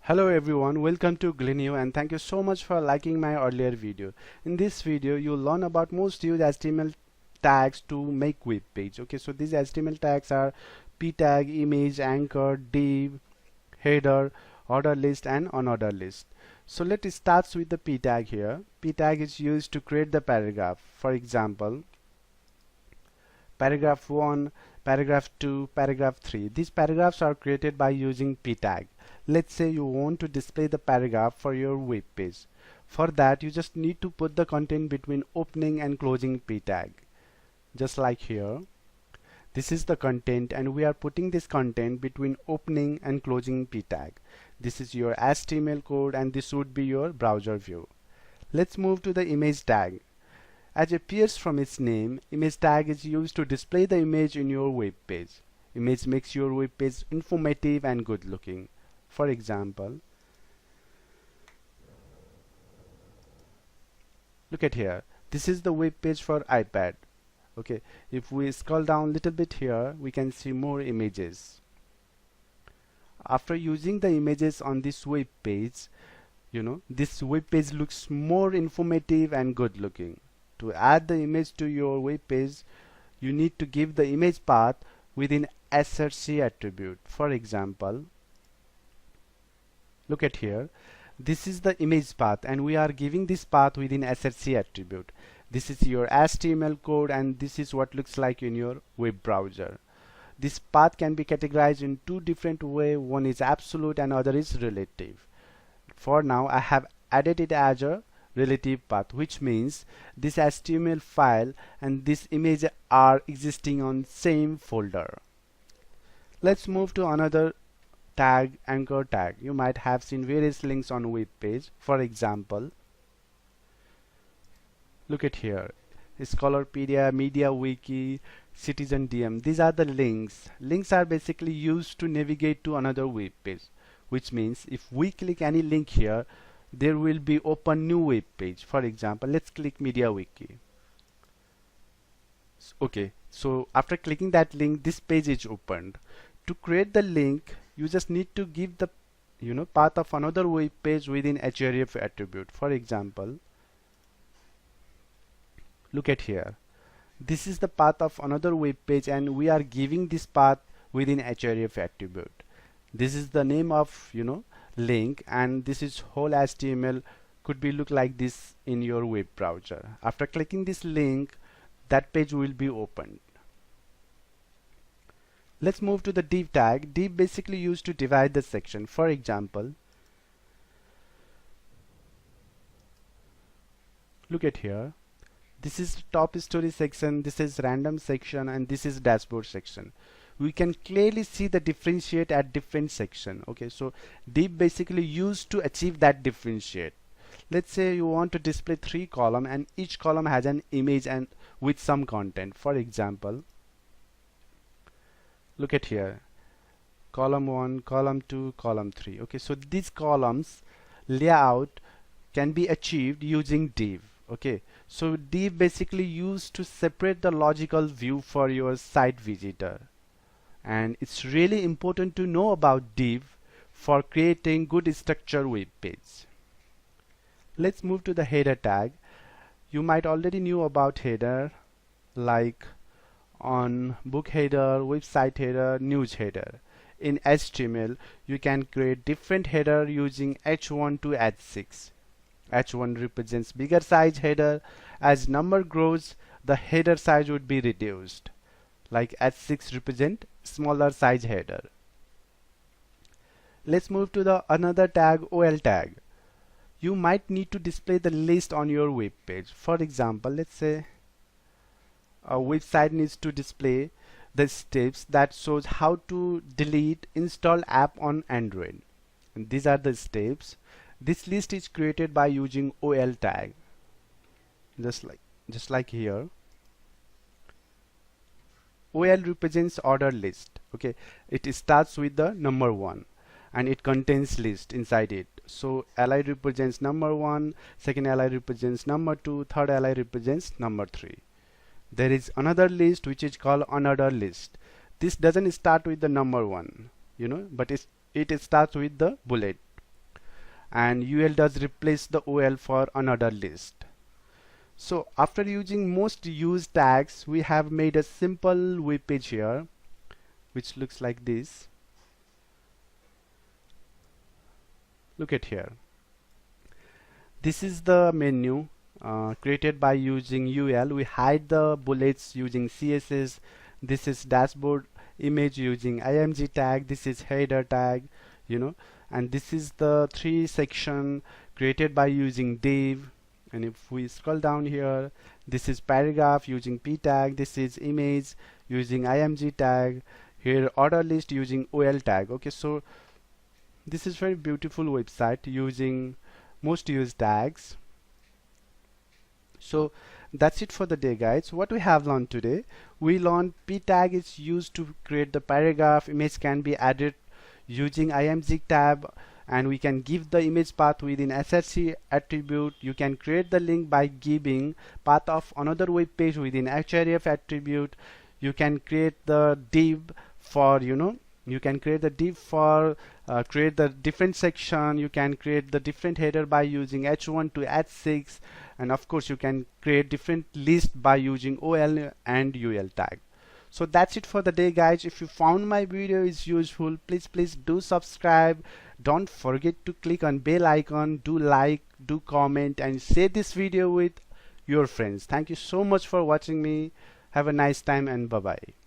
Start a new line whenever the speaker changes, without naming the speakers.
Hello everyone, welcome to Glenue and thank you so much for liking my earlier video. In this video, you'll learn about most used HTML tags to make web page. Okay, so these HTML tags are p tag, image, anchor, div, header, order list and unordered list. So let's start with the p tag here. P tag is used to create the paragraph. For example, paragraph 1, paragraph 2, paragraph 3. These paragraphs are created by using p tag. Let's say you want to display the paragraph for your web page. For that, you just need to put the content between opening and closing p tag. Just like here. This is the content and we are putting this content between opening and closing p tag. This is your HTML code and this would be your browser view. Let's move to the image tag. As appears from its name, image tag is used to display the image in your web page. Image makes your web page informative and good looking. For example, look at here. This is the web page for iPad. Okay, if we scroll down a little bit here, we can see more images. After using the images on this web page, this web page looks more informative and good looking. To add the image to your web page, you need to give the image path within src attribute. For example, look at here. This is the image path and we are giving this path within src attribute. This is your HTML code and this is what looks like in your web browser. This path can be categorized in two different ways. One is absolute and other is relative. For now, I have added it as a relative path, which means this HTML file and this image are existing on same folder. Let's move to another tag, anchor tag. You might have seen various links on web page. For example, look at here. Scholarpedia, MediaWiki, Citizen DM. These are the links. Links are basically used to navigate to another web page, which means if we click any link here, there will be open new web page. For example, let's click MediaWiki. Okay, so after clicking that link, this page is opened. To create the link, you just need to give the path of another web page within href attribute. For example, look at here. This is the path of another web page and we are giving this path within href attribute. This is the name of link and this is whole HTML could be look like this in your web browser. After clicking this link, that page will be opened. Let's move to the div tag. Div basically used to divide the section. For example, look at here. This is top story section, this is random section and this is dashboard section. We can clearly see the differentiate at different section. Okay, so div basically used to achieve that differentiate. Let's say you want to display 3 columns and each column has an image and with some content. For example, look at here, column 1, column 2, column 3. Okay, so these columns layout can be achieved using div. Okay, so div basically used to separate the logical view for your site visitor. And it's really important to know about div for creating good structured web page. Let's move to the header tag. You might already knew about header, like on book header, website header, news header. In HTML, you can create different header using h1 to h6. h1 represents bigger size header. As number grows, the header size would be reduced. Like h6 represent smaller size header. Let's move to the another tag, ol tag. You might need to display the list on your web page. For example, let's say a website needs to display the steps that shows how to delete installed app on Android. And these are the steps. This list is created by using ol tag. Just like here. OL represents order list. Okay, it starts with the number 1 and it contains list inside it. So li represents number 1, second li represents number 2, third li represents number 3. There is another list which is called unordered list. This doesn't start with the number 1, but it starts with the bullet. and UL does replace the OL for another list. So after using most used tags, we have made a simple web page here which looks like this. Look at here. This is the menu created by using UL. We hide the bullets using CSS. This is dashboard image using img tag. This is header tag, you know, and this is the 3 section created by using div. And if we scroll down here, this is paragraph using p tag. This is image using img tag. Here order list using ol tag. Okay, so this is very beautiful website using most used tags. So that's it for the day, guys. What we have learned today, we learned p tag is used to create the paragraph. Image can be added using img tab, and we can give the image path within src attribute. You can create the link by giving path of another web page within href attribute. You can create the div for, you can create the div for create the different section. You can create the different header by using h1 to h6, and of course you can create different list by using ol and ul tag. So that's it for the day, guys. If you found my video is useful, please do subscribe. Don't forget to click on bell icon, do like, do comment, and share this video with your friends. Thank you so much for watching me. Have a nice time, and bye bye.